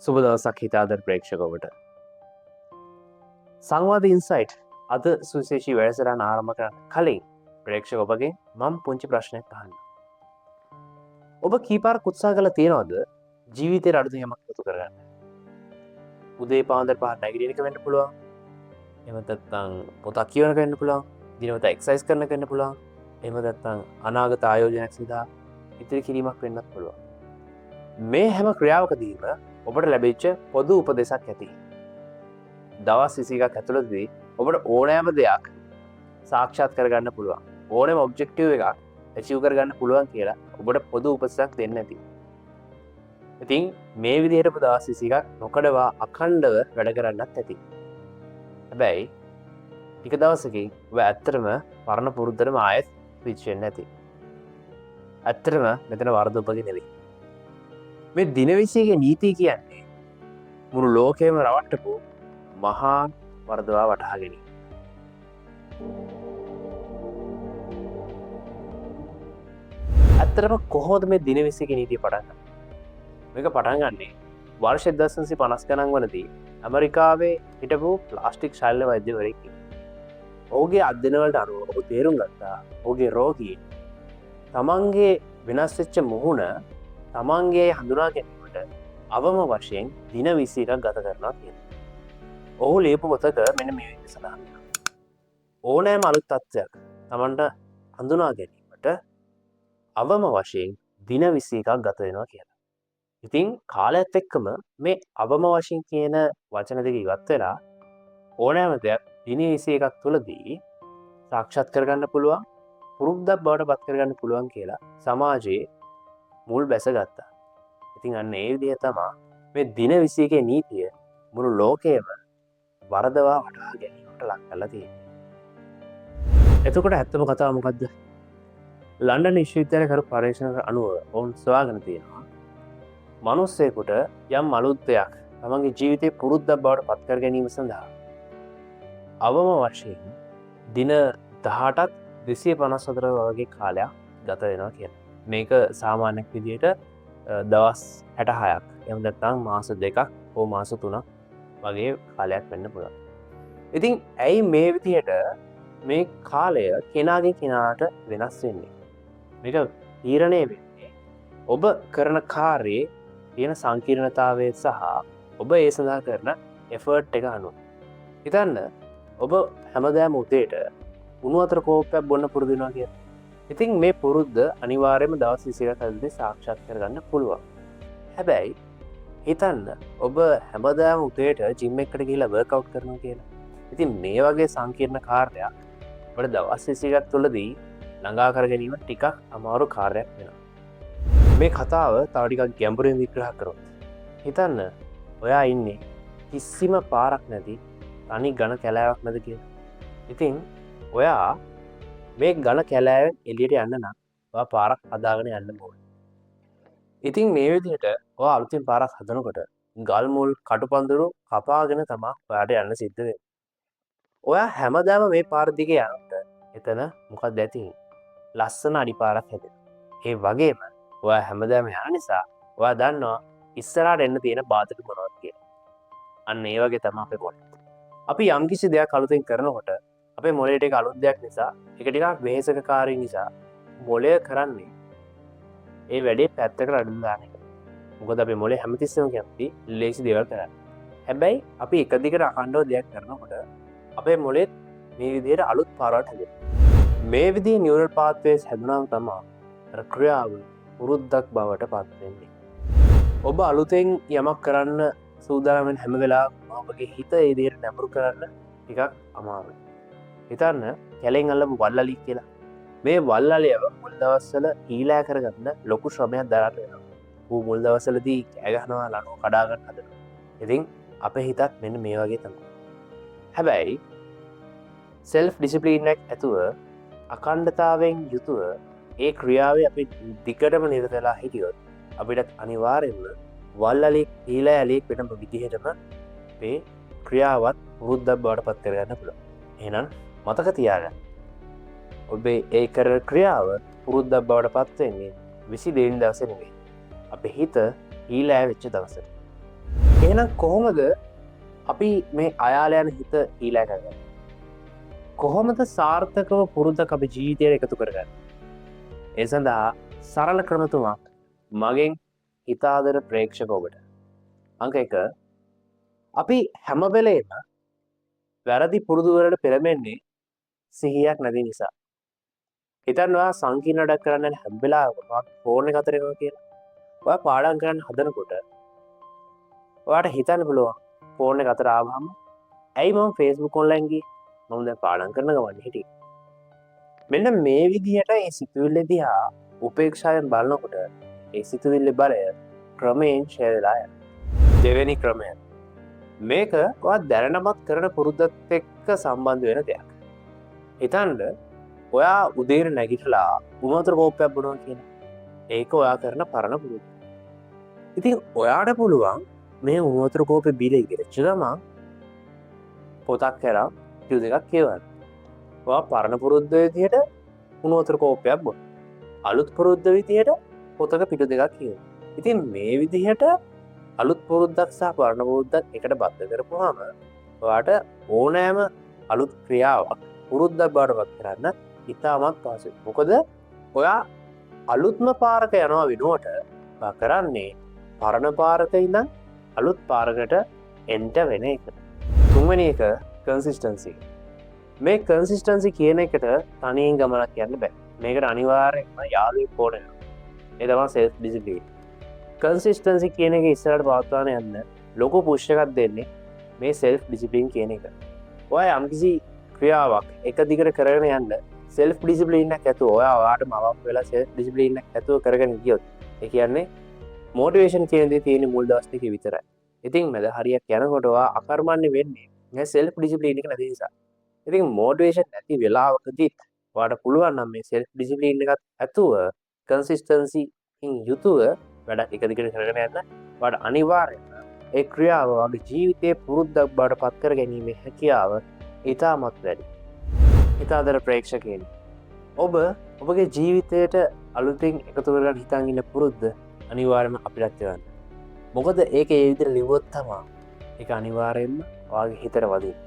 සුබ දවසක් හිතාදර ප්‍රේක්ෂක ඔබට. සංවාද ඉන්සයිට් අද සුවිශේෂී වැඩසටහන ආරම්භ කරන්න කලින් ප්‍රේක්ෂක ඔබගෙන් මම පුංචි ප්‍රශ්නයක් අහන්න. ඔබ කීපාරක් උත්සාහ කළා තියනවද ජීවිතේ අලුත් යමක් එකතු කරගන්න? උදේ පාන්දර පහට නැගිටින එක වෙන්න පුළුවන්. එහෙම නැත්නම් පොතක් කියවන වෙන්න පුළුවන්. දිනවල එක්සර්සයිස් කරන වෙන්න පුළුවන්. එහෙම නැත්නම් අනාගත ආයෝජනයක් සඳහා ඉදිරි කිරීමක් වෙන්නත් පුළුවන්. මේ හැම ක්‍රියාවකදීම ඔබට ලැබිච්ච පොදු උපදේශක් ඇති. දවස් 21ක් ඇතුළතදී ඔබට ඕනෑම දෙයක් සාක්ෂාත් කරගන්න පුළුවන්. ඕනෑම ඔබ්ජෙක්ටිව් එකක් ඇචීව් කරගන්න පුළුවන් කියලා ඔබට පොදු උපදේශයක් දෙන්න ඇති. ඉතින් මේ විදිහට ඔබ දවස් 21ක් නොකඩවා අඛණ්ඩව වැඩ කරන්නත් ඇති. හැබැයි ටික දවසකින් ඔබ ඇත්තටම පරණ පුරුද්දටම ආයෙත් ස්විච් වෙන්න ඇති. ඇත්තටම මෙතන වරද ඔබගේ නෙවෙයි. මේ දින 21 නීතිය කියන්නේ මුළු ලෝකෙම රවට්ටපු මහා වරදවා වටහා ගැනීම. ඇත්තටම කොහොමද මේ දින 21 නීතිය පටන් ගන්නේ? මේක පටන් ගන්නේ වර්ෂ 1950 ගණන් වලදී ඇමරිකාවේ හිටපු ප්ලාස්ටික් ශල්‍ය වෛද්‍යවරයෙක්. ඔහුගේ අධ්‍යයන වලට අනුව ඔහු තේරුම් ගත්තා ඔහුගේ රෝගීන් තමන්ගේ වෙනස් වෙච්ච මුහුණ තමන්ගේ හඳුනා ගැනීමට අවම වශයෙන් දින 21ක් ගත කරනවා කියලා. ඔහු ලියපු පොතක මෙන්න මේ විදිහට සඳහන් කරනවා. ඕනෑම අලුත් තත්ත්වයක් තමන්ට හඳුනා ගැනීමට අවම වශයෙන් දින 21ක් ගත වෙනවා කියලා. ඉතින් කාලයත් එක්කම මේ අවම වශයෙන් කියන වචන දෙක ඉවත් වෙලා ඕනෑම දෙයක් දින 21ක් තුළදී සාක්ෂාත් කරගන්න පුළුවන්, පුරුද්දක් බවට පත් කරගන්න පුළුවන් කියලා සමාජයේ මුල් බැසගත්තා. ඉතින් අන්න ඒ විදිහ තමයි මේ දින 21 නීතිය මුළු ලෝකයේම වරදවා වටහා ගැනීමට ලක් කරලා තියෙන්නේ. එතකොට ඇත්තම කතාව මොකද්ද? ලන්ඩන් විශ්වවිද්‍යාලය කරු පරීක්ෂණ අනුව ඔවුන් සොයාගෙන තියෙනවා මිනිස්සෙකුට යම් අලුත් දෙයක් තමන්ගේ ජීවිතේ පුරුද්දක් බවට පත් කර ගැනීම සඳහා අවම වශයෙන් දින 18ක් 254 වගේ කාලයක් ගත වෙනවා කියලා. මේක සාමාන්‍යයක් විදිහට දවස් 66ක් එහෙම නැත්නම් මාස 2ක් හෝ මාස 3ක් වගේ කාලයක් වෙන්න පුළුවන්. ඉතින් ඇයි මේ විදිහට මේ කාලය කෙනාගෙන් කෙනාට වෙනස් වෙන්නේ? මේක තීරණය වෙන්නේ ඔබ කරන කාර්යයේ තියෙන සංකීර්ණතාවය සහ ඔබ ඒ සඳහා කරන එෆර්ට් එක අනුව. හිතන්න ඔබ හැමදාම උදේට උණු වතුර කෝප්පයක් බොන්න පුරුදු වෙනවා කියලා. ඉතින් මේ පුරුද්ද අනිවාර්යයෙන්ම දවස් 21ක් ඇතුළතදී සාක්ෂාත් කරගන්න පුළුවන්. හැබැයි හිතන්න ඔබ හැමදාම උදේට ජිම් එකකට ගිහිල්ලා වර්ක්අවුට් කරනවා කියලා. ඉතින් මේ වගේ සංකීර්ණ කාර්යයක් ඔබට දවස් 21ක් තුළදී ළඟා කර ගැනීම ටිකක් අමාරු කාර්යයක් වෙනවා. මේ කතාව තව ටිකක් ගැඹුරින් විග්‍රහ කරොත් හිතන්න ඔයා ඉන්නේ කිසිම පාරක් නැති තනි ඝන කැලෑවක් මැද කියලා. ඉතින් ඔයා මේ ඝන කැලෑවෙන් එළියට යන්න නම් ඔයා පාරක් හදාගෙන යන්න ඕනේ. ඉතින් මේ විදිහට ඔයා අලුතින් පාරක් හදනකොට ගල් මුල් කටුපඳුරු කපාගෙන තමයි ඔයාට යන්න සිද්ධ වෙන්නේ. ඔයා හැමදාම මේ පාර දිගේ යනකොට එතන මොකක්ද ඇති? ලස්සන අඩිපාරක් හැදෙනවා. ඒ වගේම ඔයා හැමදාම යන නිසා ඔයා දන්නවා ඉස්සරහට එන්න තියෙන බාධක මොනවද කියලා. අන්න ඒ වගේ තමයි අපේ මොළේ. අපි යම්කිසි දෙයක් අලුතෙන් කරනකොට අපේ මොළයට ඒක අලුත් දෙයක් නිසා ඒක ටිකක් වෙහෙසකකාරී නිසා මොළය කරන්නේ ඒ වැඩේ පැත්තකට අඩුම් දාන එක. මොකද අපේ මොළේ හැමතිස්සෙම කැමති ලේසි දේවල් කරන්න. හැබැයි අපි එක දිගට අඛණ්ඩව දෙයක් කරනකොට අපේ මොළෙත් මේ විදිහට අලුත් පාරවල් හැදෙනවා. මේ විදිහේ නියුරල් පාත්වේස් හැදුනම තමයි අර ක්‍රියාව පුරුද්දක් බවට පත් වෙන්නේ. ඔබ අලුතෙන් යමක් කරන්න සූදානම් වෙන හැම වෙලාවකම ඔබගේ හිත ඒ විදිහට නැඹුරු කරන්න ටිකක් අමාරුයි. හිතන්න කැලෙන් අල්ලපු වල්ලලි කියලා. මේ වල්ලලියව මුල් දවස්වල හීලෑ කරගන්න ලොකු ශ්‍රමයක් දරන්න වෙනවා. ඌ මුල් දවස්වලදී කෑ ගහනවා ලනෝ කඩා ගන්න හදනවා. ඉතින් අපේ හිතත් මෙන්න මේ වගේ තමයි. හැබැයි self discipline එකක් ඇතුව අඛණ්ඩතාවයෙන් යුතුව ඒ ක්‍රියාවේ අපි දිගටම නිරත වෙලා හිටියොත් අපිට අනිවාර්යයෙන්ම වල්ලලි හීලෑ ඇලියෙක් වෙන විදිහටම මේ ක්‍රියාවත් පුරුද්දක් බවට පත් කරගන්න පුළුවන්. එහෙනම් මතක තියාගන්න. ඔබේ ඒ කරන ක්‍රියාව පුරුද්දක් බවට පත් වෙන්නේ 22 වෙනි දවසේ නෙවෙයි. අපේ හිත හීලෑ වෙච්ච දවසට. එහෙනම් කොහොමද අපි මේ අයාල යන හිත ඊළඟ කරගන්නේ? කොහොමද සාර්ථකව පුරුද්දක් අපි ජීවිතයට එකතු කරගන්නේ? ඒ සඳහා සරල ක්‍රම තුනක් මගෙන් හිතාදර ප්‍රේක්ෂක ඔබට. අංක 1 අපි හැම වෙලේම වැරදි පුරුදු වලට පෙළඹෙන්නේ සිහියක් නැති නිසා. හිතන්න ඔයා සංකීර්ණ වැඩක් කරන්න හැම වෙලාවකම ෆෝන් එක අතර යනවා කියලා. ඔයා පාඩම් කරන්න හදනකොට ඔයාට හිතන්න පුළුවන් ෆෝන් එක අතර ආවම ඇයි මම Facebook ඔන්ලයින් ගියේ? මම දැන් පාඩම් කරන ගමන් හිටියේ. මෙන්න මේ විදිහට ඒ සිතුවිල්ල දිහා උපේක්ෂාවෙන් බලනකොට ඒ සිතුවිල්ලේ බලය ක්‍රමයෙන් ඡය වෙලා යනවා. දෙවෙනි ක්‍රමය. මේක ඔයා දැනනමත් කරන පුරුද්දත් එක්ක සම්බන්ධ වෙන දෙයක්. හිතන්න ඔයා උදේට නැගිටලා උණු වතුර කෝප්පයක් බොනවා කියලා. ඒක ඔයා කරන පරණ පුරුද්ද. ඉතින් ඔයාට පුළුවන් මේ උණු වතුර කෝප්පේ බීලා ඉගෙනච්ච ගමන් පොතක් කරා පිටු දෙකක් කියවන්න. ඔයා පරණ පුරුද්ද විදිහට උණු වතුර කෝප්පයක් බොන. අලුත් පුරුද්ද විදිහට පොතක පිටු දෙකක් කියවන්න. ඉතින් මේ විදිහට අලුත් පුරුද්දක් සහ පරණ පුරුද්දක් එකට බද්ධ කරපුවාම ඔයාට ඕනෑම අලුත් ක්‍රියාවක් පුරුද්දක් බවට පත් කරන්න ඉතාමත් පහසුයි. මොකද ඔයා අලුත්ම පාරක යනවා වෙනුවට ඔයා කරන්නේ පරණ පාරක ඉඳන් අලුත් පාරකට එන්ට වෙන එක. තුන්වෙනි එක කන්සිස්ටන්සි. මේ කන්සිස්ටන්සි කියන එකට තනියෙන් ගමනක් යන්න බෑ. මේකට අනිවාර්යයෙන්ම යාළුවෙක් ඕන වෙනවා. ඒ තමයි සෙල්ෆ් ඩිසිප්ලින්. කන්සිස්ටන්සි කියන එක ඉස්සරහට පවත්වාගෙන යන්න ලොකු පුෂ් එකක් දෙන්නේ මේ සෙල්ෆ් ඩිසිප්ලින් කියන එක. ඔයා යම්කිසි ක්‍රියාවක් එක දිගට කරගෙන යන්න සෙල්ෆ් ඩිසිප්ලින් එකක් ඇතුව ඔයා ඔයාටම අවම වෙලා සෙල්ෆ් ඩිසිප්ලින් එකක් ඇතුව කරගෙන ගියොත් ඒ කියන්නේ මොටිවේෂන් කියන දේ තියෙන්නේ මුල් දවස් දෙකේ විතරයි. ඉතින් මැද හරියක් යනකොට ඔයා අකර්මණ්‍ය වෙන්නේ මේ සෙල්ෆ් ඩිසිප්ලින් එක නැති නිසා. ඉතින් මොටිවේෂන් නැති වෙලාවකදීත් ඔයාට පුළුවන් නම් මේ සෙල්ෆ් ඩිසිප්ලින් එකත් ඇතුව කන්සිස්ටන්සි යුතුව වැඩක් එක දිගට කරගෙන යන්න ඔයාට අනිවාර්යයෙන්ම ඒ ක්‍රියාව වගේ ජීවිතයේ පුරුද්දක් බවට පත් කර ගැනීමේ හැකියාව ඉතාමත් වැඩි. හිතාදර ප්‍රේක්ෂකයනි, ඔබ ඔබගේ ජීවිතයට අලුතින් එකතු කරගන්න හිතන් ඉන්න පුරුද්ද අනිවාර්යයෙන්ම අපිටත් එවන්න. මොකද ඒක ඒ විදිහට ලිව්වොත් තමයි ඒක අනිවාර්යයෙන්ම ඔයාගේ හිතට වදින්නේ.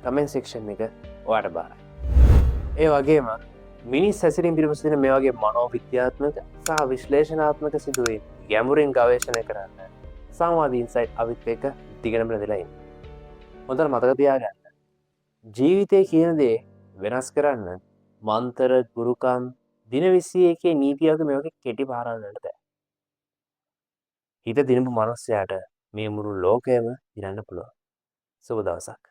කමෙන්ට් සෙක්ෂන් එක ඔයාට බාරයි. ඒ වගේම මිනිස් හැසිරීම පිළිබඳ සිටින මේ වගේ මනෝවිද්‍යාත්මක සහ විශ්ලේෂණාත්මක සිදුවීම් ගැඹුරින් ගවේෂණය කරන්න සංවාද ඉන්සයිට් අවිත් එක්ක දිගටම රැඳිලා ඉන්න. හොඳට මතක තියාගන්න. ජීවිතය කියන දේ වෙනස් කරන්න මන්තර ගුරුකම් දින 21 නීතියක මේ වගේ කෙටි පාරවල් වලට බෑ. හිත දිනපු මනුස්සයාට මේ මුළු ලෝකයම දිනන්න පුළුවන්. සුබ දවසක්.